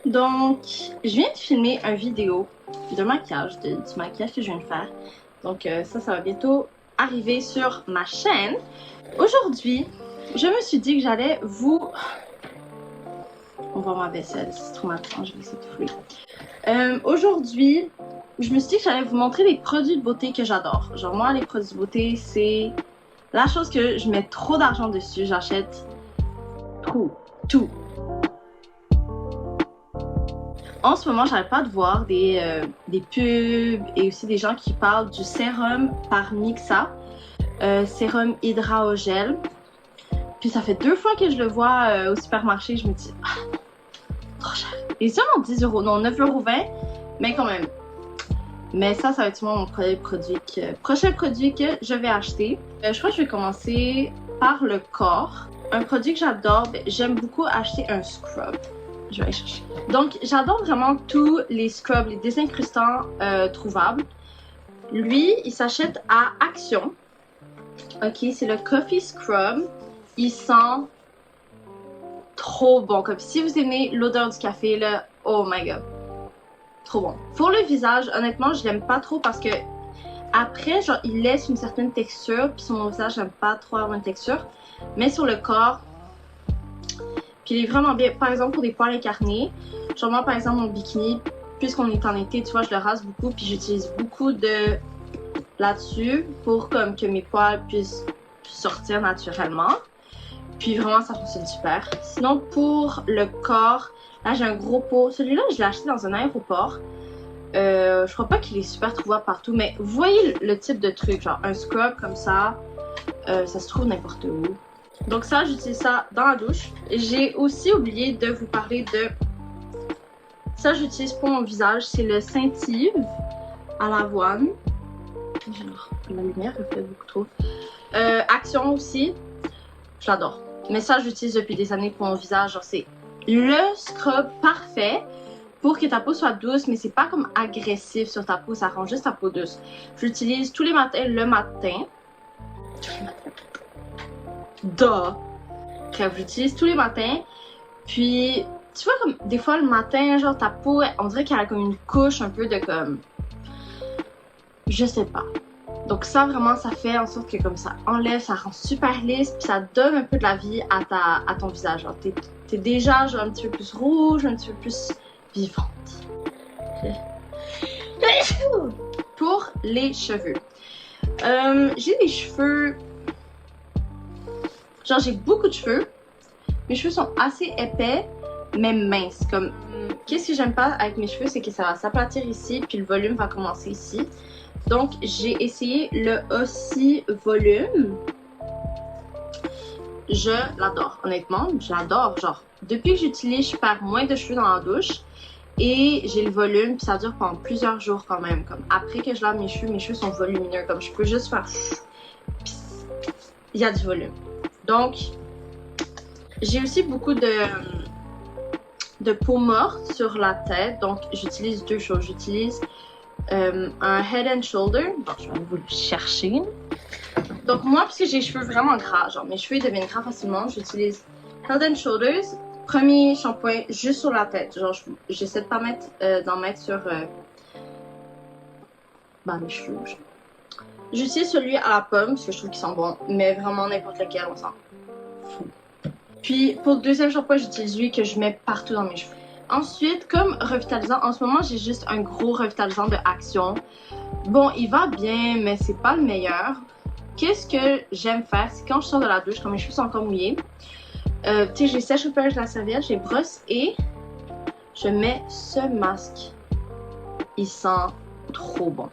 Donc, je viens de filmer une vidéo de maquillage, du maquillage que je viens de faire. Donc, ça va bientôt arriver sur ma chaîne. Aujourd'hui, je me suis dit que j'allais vous... On va ma vaisselle, c'est trop maintenant, je vais essayer de fouler. Aujourd'hui, je me suis dit que j'allais vous montrer les produits de beauté que j'adore. Genre, moi, les produits de beauté, c'est la chose que je mets trop d'argent dessus. J'achète tout. En ce moment, j'arrête pas de voir des pubs et aussi des gens qui parlent du sérum par Mixa, sérum hydraogel. Puis ça fait 2 fois que je le vois au supermarché, je me dis trop cher. Il est seulement 10 euros, non 9,20 €, mais quand même. Mais ça va être sûrement mon prochain produit que je vais acheter. Je crois que je vais commencer par le corps. Un produit que j'adore, j'aime beaucoup acheter un scrub. Je vais aller chercher. Donc, j'adore vraiment tous les scrubs, les désincrustants trouvables. Lui, il s'achète à Action. Ok, c'est le Coffee Scrub. Il sent trop bon. Comme si vous aimez l'odeur du café, là, oh my god. Trop bon. Pour le visage, honnêtement, je l'aime pas trop parce que après, genre, il laisse une certaine texture. Puis sur mon visage, j'aime pas trop avoir une texture. Mais sur le corps, puis il est vraiment bien. Par exemple, pour des poils incarnés, genre moi, par exemple, mon bikini, puisqu'on est en été, tu vois, je le rase beaucoup. Puis j'utilise beaucoup de là-dessus pour comme que mes poils puissent sortir naturellement. Puis vraiment, ça fonctionne super. Sinon, pour le corps, là, j'ai un gros pot. Celui-là, je l'ai acheté dans un aéroport. Je crois pas qu'il est super trouvable partout, mais vous voyez le type de truc, genre un scrub comme ça se trouve n'importe où. Donc ça, j'utilise ça dans la douche. J'ai aussi oublié de vous parler de... Ça, j'utilise pour mon visage, c'est le Scentive à l'avoine. Genre, la lumière reflète beaucoup trop. Action aussi, j'adore. Mais ça, j'utilise depuis des années pour mon visage. Genre, c'est le scrub parfait pour que ta peau soit douce, mais c'est pas comme agressif sur ta peau, ça rend juste ta peau douce. J'utilise tous les matins, le matin. Bref, j'utilise tous les matins. Puis, tu vois, comme des fois le matin, genre ta peau, on dirait qu'elle a comme une couche un peu de comme... Je sais pas. Donc ça, vraiment, ça fait en sorte que comme ça enlève, ça rend super lisse, puis ça donne un peu de la vie à ton visage. Genre, t'es déjà genre, un petit peu plus rouge, un petit peu plus vivante. Pour les cheveux. J'ai des cheveux... Genre, j'ai beaucoup de cheveux. Mes cheveux sont assez épais, mais minces. Comme, qu'est-ce que j'aime pas avec mes cheveux, c'est que ça va s'aplatir ici, puis le volume va commencer ici. Donc, j'ai essayé le Aussie Volume. Je l'adore, honnêtement. J'adore, genre, depuis que j'utilise, je perds moins de cheveux dans la douche. Et j'ai le volume, puis ça dure pendant plusieurs jours quand même. Comme après que je lave mes cheveux sont volumineux. Comme je peux juste faire... Puis, il y a du volume. Donc, j'ai aussi beaucoup de peau morte sur la tête. Donc, j'utilise 2 choses. J'utilise un Head and Shoulder. Bon, je vais vous le chercher. Donc, moi, parce que j'ai les cheveux vraiment gras, genre mes cheveux deviennent gras facilement, j'utilise Head and Shoulders. Premier shampoing juste sur la tête. Genre, j'essaie de pas mettre, d'en mettre sur mes cheveux. J'utilise celui à la pomme parce que je trouve qu'ils sont bons, mais vraiment n'importe lequel, on s'en fout. Puis pour le deuxième shampoing, j'utilise lui que je mets partout dans mes cheveux. Ensuite, comme revitalisant, en ce moment j'ai juste un gros revitalisant de Action. Bon, il va bien, mais c'est pas le meilleur. Qu'est-ce que j'aime faire, c'est quand je sors de la douche, quand mes cheveux sont encore mouillés, tu sais, j'ai sèche au peur de la serviette, j'ai brosse et je mets ce masque. Il sent trop bon.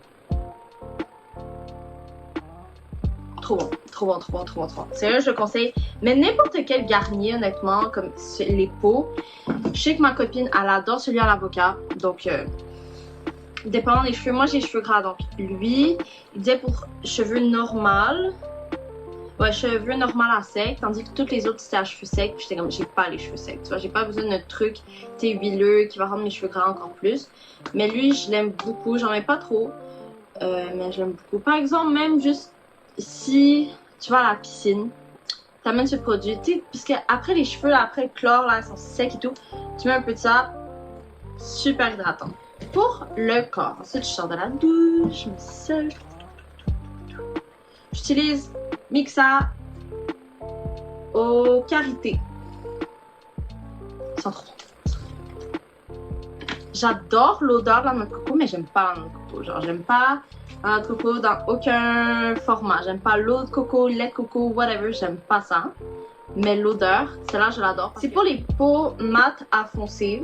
Trop bon, trop bon, trop bon, trop bon, trop bon. Sérieux, je le conseille. Mais n'importe quel Garnier, honnêtement, comme les peaux. Je sais que ma copine, elle adore celui à l'avocat. Donc, dépendant des cheveux, moi j'ai les cheveux gras. Donc, lui, il disait pour cheveux normal. Ouais, cheveux normal à sec. Tandis que toutes les autres, c'était à cheveux secs. Puis j'étais comme, j'ai pas les cheveux secs. Tu vois, j'ai pas besoin de truc, t'es huileux, qui va rendre mes cheveux gras encore plus. Mais lui, je l'aime beaucoup. J'en mets pas trop. Mais je l'aime beaucoup. Par exemple, même juste si tu vas à la piscine, t'amènes ce produit, tu sais, puisque après les cheveux, là, après le chlore, là, ils sont secs et tout, tu mets un peu de ça, super hydratant. Pour le corps, ensuite je sors de la douche, je me sers. J'utilise Mixa au karité. Sans trop. J'adore l'odeur de la noix de coco, mais j'aime pas la noix de coco. Genre, j'aime pas la noix de coco dans aucun format. J'aime pas l'eau de coco, lait de coco, whatever. J'aime pas ça. Mais l'odeur, celle-là, je l'adore. C'est pour les peaux mates à foncées.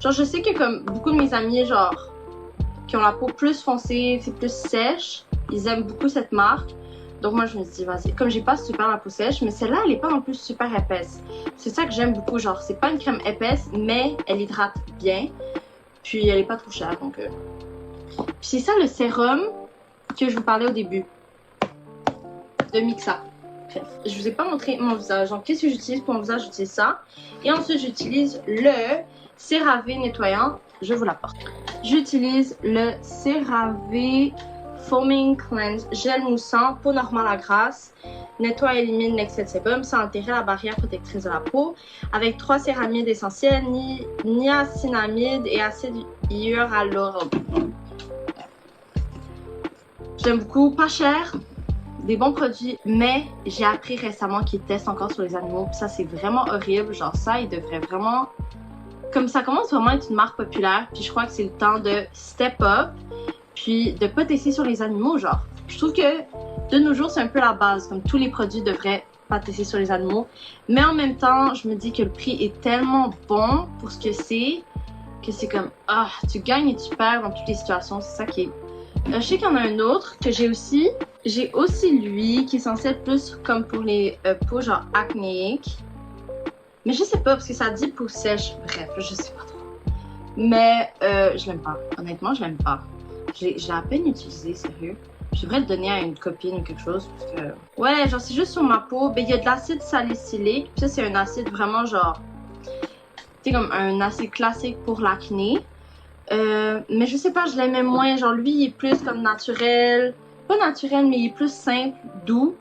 Genre, je sais que comme beaucoup de mes amis, genre, qui ont la peau plus foncée, c'est plus sèche, ils aiment beaucoup cette marque. Donc moi, je me dis, vas-y. Comme j'ai pas super la peau sèche, mais celle-là, elle est pas non plus super épaisse. C'est ça que j'aime beaucoup. Genre, c'est pas une crème épaisse, mais elle hydrate bien. Puis, elle est pas trop chère, donc... Puis c'est ça le sérum que je vous parlais au début. De Mixa. Bref, je vous ai pas montré mon visage. Donc, qu'est-ce que j'utilise pour mon visage? J'utilise ça. Et ensuite, j'utilise le CeraVe nettoyant. Je vous l'apporte. J'utilise le CeraVe Foaming Cleanse Gel moussant, peau normale à grasse, nettoie et élimine l'excès de sébum sans altérer la barrière protectrice de la peau, avec 3 céramides essentielles, niacinamide et acide hyaluronique. J'aime beaucoup, pas cher, des bons produits, mais j'ai appris récemment qu'ils testent encore sur les animaux, puis ça c'est vraiment horrible. Genre ça, il devrait vraiment... Comme ça commence vraiment à être une marque populaire, puis je crois que c'est le temps de step up. Puis de pas tester sur les animaux, genre. Je trouve que de nos jours, c'est un peu la base. Comme tous les produits devraient pas tester sur les animaux. Mais en même temps, je me dis que le prix est tellement bon pour ce que c'est comme, ah, tu gagnes et tu perds dans toutes les situations. C'est ça qui est... je sais qu'il y en a un autre que j'ai aussi. J'ai aussi lui qui est censé être plus comme pour les peaux genre acnéiques. Mais je sais pas parce que ça dit peau sèche. Bref, je sais pas trop. Mais je l'aime pas. Honnêtement, je l'aime pas. Je l'ai à peine utilisé, sérieux. Je devrais le donner à une copine ou quelque chose. Parce que... Ouais, genre c'est juste sur ma peau. Ben, il y a de l'acide salicylique. Puis ça, c'est un acide vraiment genre... Tu sais, comme un acide classique pour l'acné. Mais je sais pas, je l'aimais moins. Genre lui, il est plus comme naturel. Pas naturel, mais il est plus simple, doux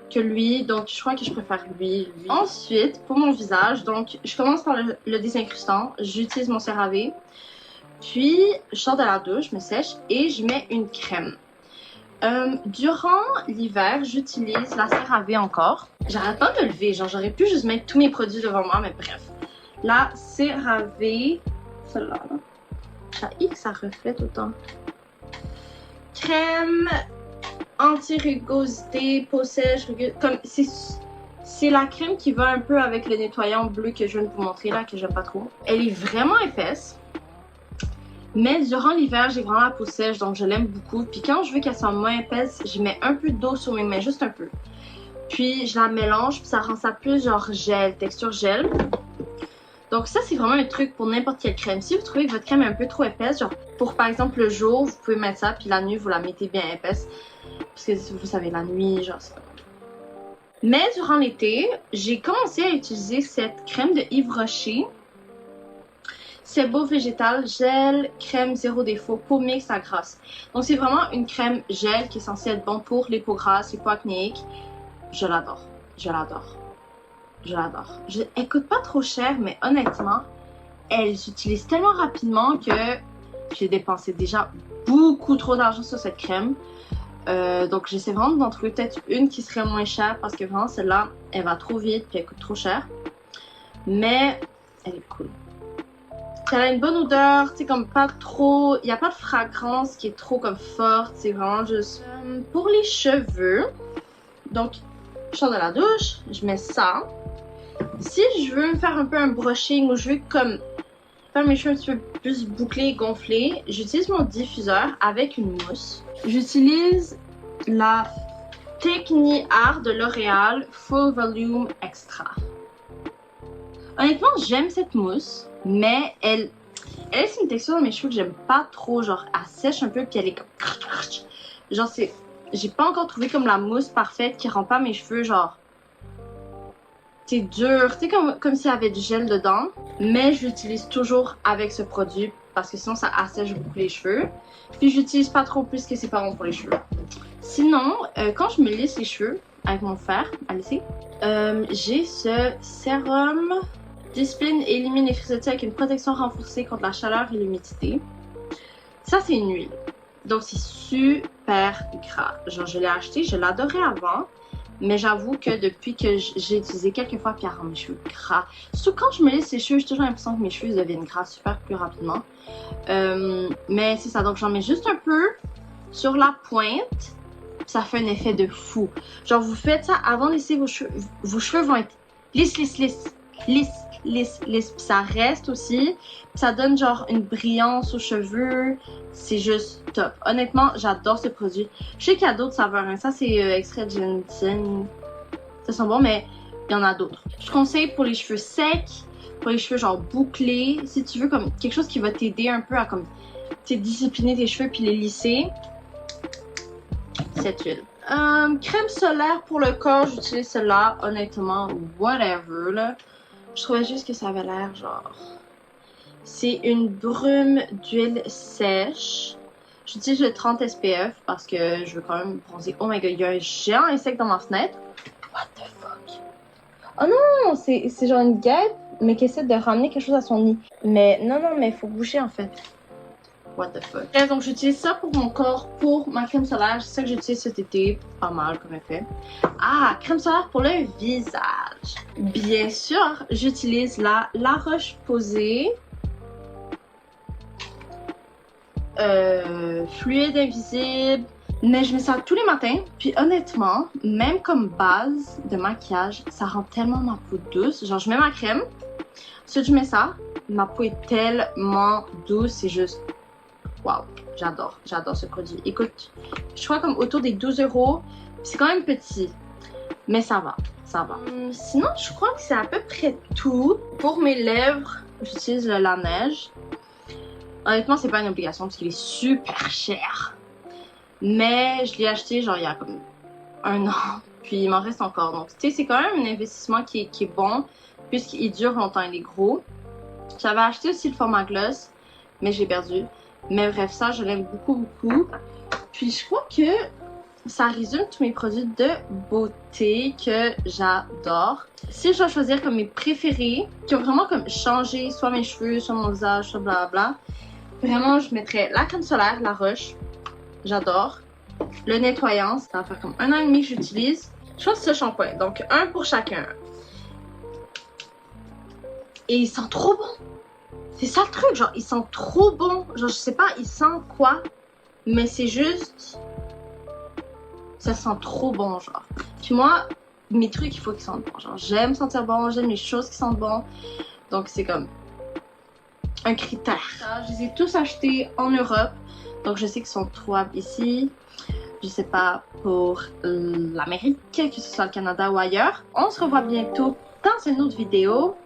que lui. Donc je crois que je préfère lui. Ensuite, pour mon visage, donc je commence par le désincrustant. J'utilise mon CeraVe. Puis, je sors de la douche, je me sèche et je mets une crème. Durant l'hiver, j'utilise la CeraVe encore. J'arrête pas de me lever, genre j'aurais pu juste mettre tous mes produits devant moi, mais bref. La CeraVe, celle-là, ça que ça reflète autant. Crème anti-rugosité, peau sèche, comme c'est la crème qui va un peu avec le nettoyant bleu que je viens de vous montrer là, que j'aime pas trop. Elle est vraiment épaisse. Mais durant l'hiver, j'ai vraiment la peau sèche, donc je l'aime beaucoup. Puis quand je veux qu'elle soit moins épaisse, je mets un peu d'eau sur mes mains, juste un peu. Puis je la mélange, puis ça rend ça plus genre gel, texture gel. Donc ça, c'est vraiment un truc pour n'importe quelle crème. Si vous trouvez que votre crème est un peu trop épaisse, genre pour par exemple le jour, vous pouvez mettre ça, puis la nuit, vous la mettez bien épaisse. Parce que vous savez, la nuit, genre c'est pas... Mais durant l'été, j'ai commencé à utiliser cette crème de Yves Rocher. C'est beau végétal, gel, crème zéro défaut, peau mixte à grasse. Donc c'est vraiment une crème gel qui est censée être bon pour les peaux grasses, les peaux acnéiques. Je l'adore, je l'adore, je l'adore. Elle coûte pas trop cher, mais honnêtement, elle s'utilise tellement rapidement que j'ai dépensé déjà beaucoup trop d'argent sur cette crème. Donc j'essaie vraiment d'en trouver peut-être une qui serait moins chère parce que vraiment celle-là, elle va trop vite puis elle coûte trop cher. Mais elle est cool. Elle a une bonne odeur, tu sais, comme pas trop... Il n'y a pas de fragrance qui est trop comme forte, c'est vraiment juste... Pour les cheveux, donc je sors de la douche, je mets ça. Si je veux me faire un peu un brushing ou je veux comme faire mes cheveux un petit peu plus bouclés, gonflés, j'utilise mon diffuseur avec une mousse. J'utilise la Techni Art de L'Oréal Full Volume Extra. Honnêtement, j'aime cette mousse, mais elle c'est une texture dans mes cheveux que j'aime pas trop. Genre, elle sèche un peu, puis elle est comme... Genre, c'est... J'ai pas encore trouvé comme la mousse parfaite qui rend pas mes cheveux, genre... C'est dur, tu sais, comme s'il y avait du gel dedans. Mais j'utilise toujours avec ce produit, parce que sinon, ça assèche beaucoup les cheveux. Puis, j'utilise pas trop plus que c'est pas bon pour les cheveux. Sinon, quand je me lisse les cheveux avec mon fer à lisser, j'ai ce sérum Discipline et élimine les frisottis avec une protection renforcée contre la chaleur et l'humidité. Ça, c'est une huile. Donc, c'est super gras. Genre, je l'ai acheté, je l'adorais avant. Mais j'avoue que depuis que j'ai utilisé quelques fois, puis elle rend mes cheveux gras. Surtout quand je me lisse les cheveux, j'ai toujours l'impression que mes cheveux deviennent gras super plus rapidement. Mais c'est ça, donc j'en mets juste un peu sur la pointe. Ça fait un effet de fou. Genre, vous faites ça avant de laisser vos cheveux. Vos cheveux vont être lisses, lisses, lisses. Lisses, lisses, lisses. Puis ça reste aussi. Ça donne genre une brillance aux cheveux. C'est juste top. Honnêtement, j'adore ce produit. Je sais qu'il y a d'autres saveurs. Hein. Ça, c'est extrait de gélatine. Ça sent bon, mais il y en a d'autres. Je conseille pour les cheveux secs, pour les cheveux genre bouclés. Si tu veux comme quelque chose qui va t'aider un peu à comme discipliner tes cheveux puis les lisser. Cette huile. Crème solaire pour le corps, j'utilise celle-là. Honnêtement, whatever là. Je trouvais juste que ça avait l'air genre... C'est une brume d'huile sèche. J'utilise le 30 SPF parce que je veux quand même bronzer. Oh my god, il y a un géant insecte dans ma fenêtre. What the fuck? Oh non, c'est genre une guêpe, mais qui essaie de ramener quelque chose à son nid. Mais non, mais il faut bouger en fait. What the fuck? Et donc j'utilise ça pour mon corps, pour ma crème solaire. C'est ça que j'utilise cet été. Pas mal comme effet. Ah, crème solaire pour le visage. Bien sûr, j'utilise la Roche-Posay. Fluide invisible. Mais je mets ça tous les matins. Puis honnêtement, même comme base de maquillage, ça rend tellement ma peau douce. Genre je mets ma crème. Ensuite je mets ça. Ma peau est tellement douce. C'est juste... Wow, j'adore ce produit. Écoute, je crois comme autour des 12 €. C'est quand même petit, mais ça va. Sinon, je crois que c'est à peu près tout. Pour mes lèvres, j'utilise le La Neige. Honnêtement, c'est pas une obligation parce qu'il est super cher. Mais je l'ai acheté genre il y a comme 1 an, puis il m'en reste encore. Donc, tu sais, c'est quand même un investissement qui est bon, puisqu'il dure longtemps, il est gros. J'avais acheté aussi le format gloss, mais j'ai perdu. Mais bref, ça, je l'aime beaucoup. Puis je crois que ça résume tous mes produits de beauté que j'adore. Si je dois choisir comme mes préférés, qui ont vraiment comme changé soit mes cheveux, soit mon visage, soit blablabla, vraiment, je mettrais la crème solaire, La Roche. J'adore. Le nettoyant, ça va faire comme 1 an et demi que j'utilise. Je pense que ce shampoing, donc un pour chacun. Et il sent trop bon. C'est ça le truc, genre, ils sont trop bons. Genre, je sais pas, ils sentent quoi, mais c'est juste... Ça sent trop bon, genre. Puis moi, mes trucs, il faut qu'ils sentent bon. Genre, j'aime sentir bon, j'aime les choses qui sentent bon. Donc, c'est comme un critère. Je les ai tous achetés en Europe. Donc, je sais qu'ils sont trouvables ici. Je sais pas pour l'Amérique, que ce soit le Canada ou ailleurs. On se revoit bientôt dans une autre vidéo.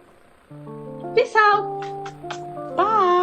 Peace out! Bye!